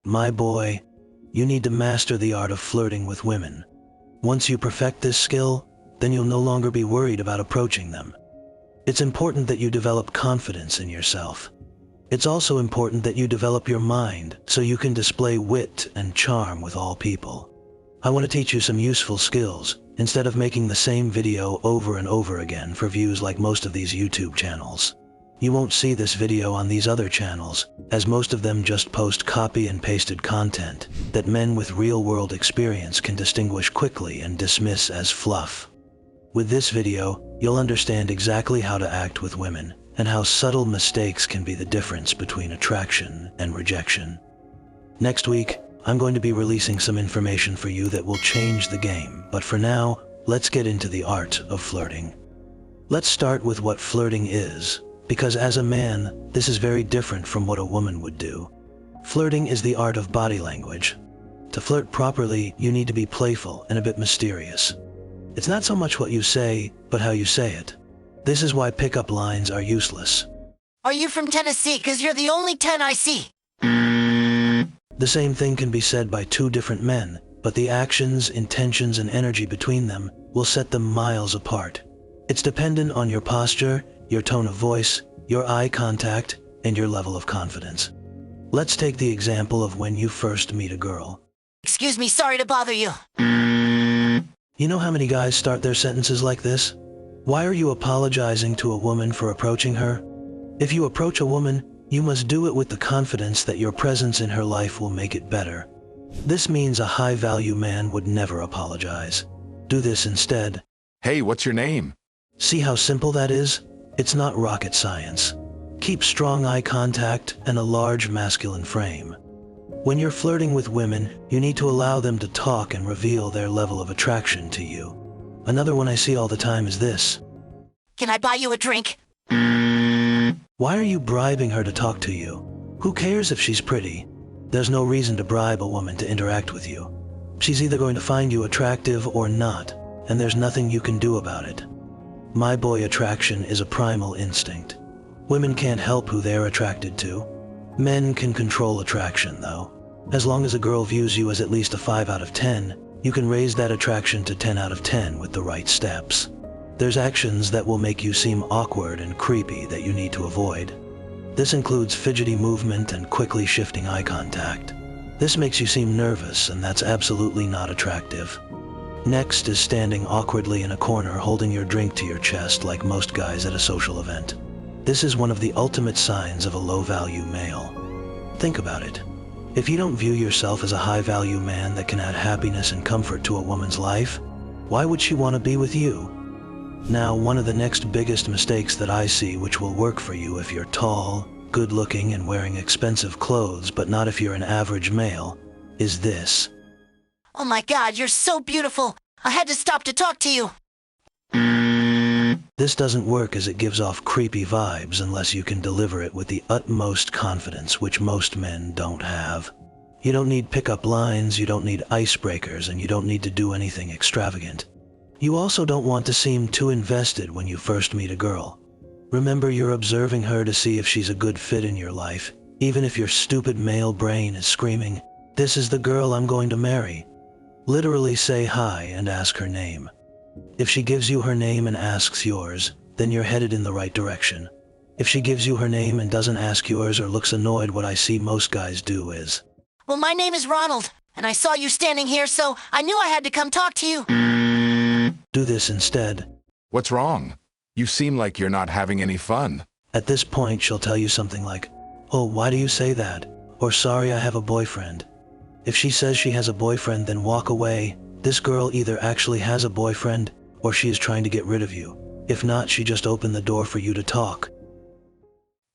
My boy, you need to master the art of flirting with women. Once you perfect this skill, then you'll no longer be worried about approaching them. It's important that you develop confidence in yourself. It's also important that you develop your mind so you can display wit and charm with all people. I want to teach you some useful skills instead of making the same video over and over again for views like most of these YouTube channels. You won't see this video on these other channels, as most of them just post copy and pasted content that men with real-world experience can distinguish quickly and dismiss as fluff. With this video, you'll understand exactly how to act with women and how subtle mistakes can be the difference between attraction and rejection. Next week, I'm going to be releasing some information for you that will change the game, but for now, let's get into the art of flirting. Let's start with what flirting is, because as a man, this is very different from what a woman would do. Flirting is the art of body language. To flirt properly, you need to be playful and a bit mysterious. It's not so much what you say, but how you say it. This is why pickup lines are useless. Are you from Tennessee? 'Cause you're the only 10 I see. The same thing can be said by two different men, but the actions, intentions, and energy between them will set them miles apart. It's dependent on your posture, your tone of voice, your eye contact, and your level of confidence. Let's take the example of when you first meet a girl. Excuse me, sorry to bother you. You know how many guys start their sentences like this? Why are you apologizing to a woman for approaching her? If you approach a woman, you must do it with the confidence that your presence in her life will make it better. This means a high-value man would never apologize. Do this instead. Hey, what's your name? See how simple that is? It's not rocket science. Keep strong eye contact and a large masculine frame. When you're flirting with women, you need to allow them to talk and reveal their level of attraction to you. Another one I see all the time is this. Can I buy you a drink? Why are you bribing her to talk to you? Who cares if she's pretty? There's no reason to bribe a woman to interact with you. She's either going to find you attractive or not, and there's nothing you can do about it. My boy, attraction is a primal instinct. Women can't help who they're attracted to. Men can control attraction, though. As long as a girl views you as at least a 5 out of 10, you can raise that attraction to 10 out of 10 with the right steps. There's actions that will make you seem awkward and creepy that you need to avoid. This includes fidgety movement and quickly shifting eye contact. This makes you seem nervous, and that's absolutely not attractive. Next is standing awkwardly in a corner holding your drink to your chest like most guys at a social event. This is one of the ultimate signs of a low-value male. Think about it. If you don't view yourself as a high-value man that can add happiness and comfort to a woman's life, why would she want to be with you? Now, one of the next biggest mistakes that I see, which will work for you if you're tall, good-looking, and wearing expensive clothes, but not if you're an average male, is this. Oh my God, you're so beautiful. I had to stop to talk to you. This doesn't work as it gives off creepy vibes unless you can deliver it with the utmost confidence, which most men don't have. You don't need pickup lines, you don't need icebreakers, and you don't need to do anything extravagant. You also don't want to seem too invested when you first meet a girl. Remember, you're observing her to see if she's a good fit in your life, even if your stupid male brain is screaming, "This is the girl I'm going to marry." Literally say hi and ask her name. If she gives you her name and asks yours, then you're headed in the right direction. If she gives you her name and doesn't ask yours or looks annoyed, what I see most guys do is, Well, my name is Ronald, and I saw you standing here, so I knew I had to come talk to you. do this instead. What's wrong? You seem like you're not having any fun. At this point, she'll tell you something like, "Oh, why do you say that?" Or, "Sorry, I have a boyfriend." If she says she has a boyfriend, then walk away. This girl either actually has a boyfriend, or she is trying to get rid of you. If not, she just opened the door for you to talk.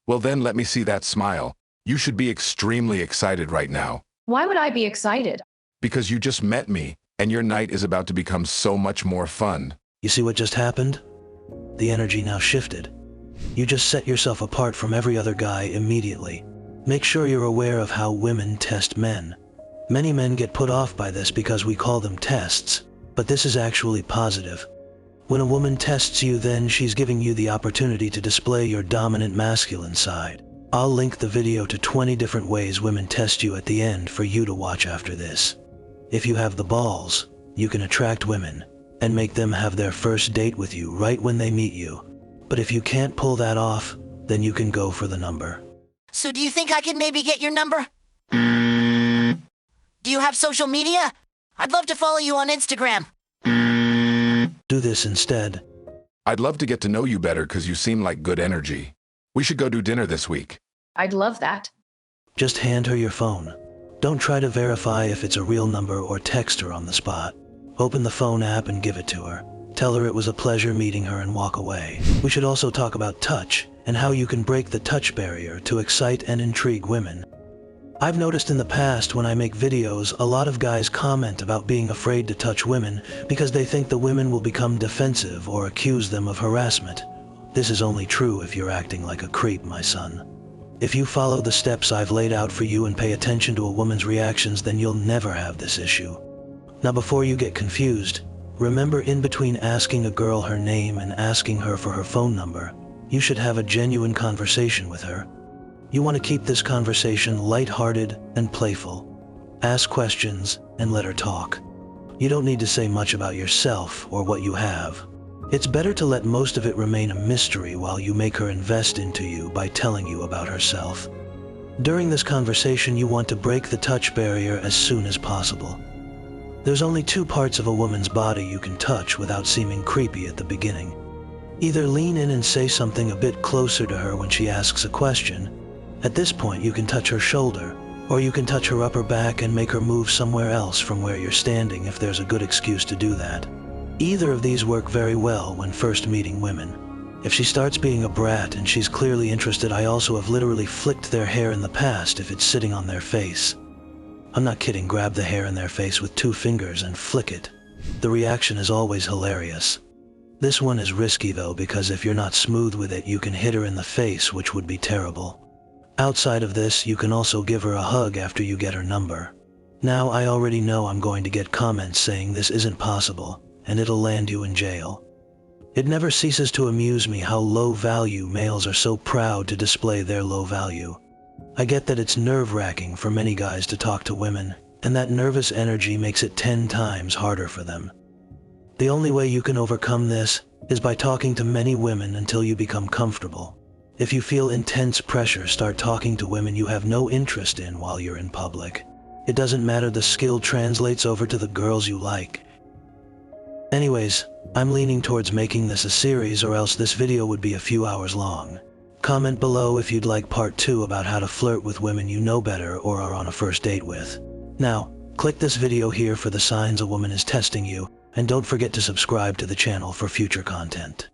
Well then, let me see that smile. You should be extremely excited right now. Why would I be excited? Because you just met me, and your night is about to become so much more fun. You see what just happened? The energy now shifted. You just set yourself apart from every other guy immediately. Make sure you're aware of how women test men. Many men get put off by this because we call them tests, but this is actually positive. When a woman tests you, then she's giving you the opportunity to display your dominant masculine side. I'll link the video to 20 different ways women test you at the end for you to watch after this. If you have the balls, you can attract women and make them have their first date with you right when they meet you. But if you can't pull that off, then you can go for the number. So do you think I could maybe get your number? Do you have social media? I'd love to follow you on Instagram. Do this instead. I'd love to get to know you better because you seem like good energy. We should go do dinner this week. I'd love that. Just hand her your phone. Don't try to verify if it's a real number or text her on the spot. Open the phone app and give it to her. Tell her it was a pleasure meeting her and walk away. We should also talk about touch and how you can break the touch barrier to excite and intrigue women. I've noticed in the past when I make videos, a lot of guys comment about being afraid to touch women because they think the women will become defensive or accuse them of harassment. This is only true if you're acting like a creep, my son. If you follow the steps I've laid out for you and pay attention to a woman's reactions, then you'll never have this issue. Now before you get confused, remember in between asking a girl her name and asking her for her phone number, you should have a genuine conversation with her. You want to keep this conversation lighthearted and playful. Ask questions and let her talk. You don't need to say much about yourself or what you have. It's better to let most of it remain a mystery while you make her invest into you by telling you about herself. During this conversation, you want to break the touch barrier as soon as possible. There's only two parts of a woman's body you can touch without seeming creepy at the beginning. Either lean in and say something a bit closer to her when she asks a question. At this point, you can touch her shoulder, or you can touch her upper back and make her move somewhere else from where you're standing if there's a good excuse to do that. Either of these work very well when first meeting women. If she starts being a brat and she's clearly interested, I also have literally flicked their hair in the past if it's sitting on their face. I'm not kidding, grab the hair in their face with 2 fingers and flick it. The reaction is always hilarious. This one is risky though, because if you're not smooth with it, you can hit her in the face, which would be terrible. Outside of this, you can also give her a hug after you get her number. Now, I already know I'm going to get comments saying this isn't possible, and it'll land you in jail. It never ceases to amuse me how low-value males are so proud to display their low value. I get that it's nerve-wracking for many guys to talk to women, and that nervous energy makes it 10 times harder for them. The only way you can overcome this is by talking to many women until you become comfortable. If you feel intense pressure, start talking to women you have no interest in while you're in public. It doesn't matter, the skill translates over to the girls you like. Anyways, I'm leaning towards making this a series, or else this video would be a few hours long. Comment below if you'd like part 2 about how to flirt with women you know better or are on a first date with. Now, click this video here for the signs a woman is testing you, and don't forget to subscribe to the channel for future content.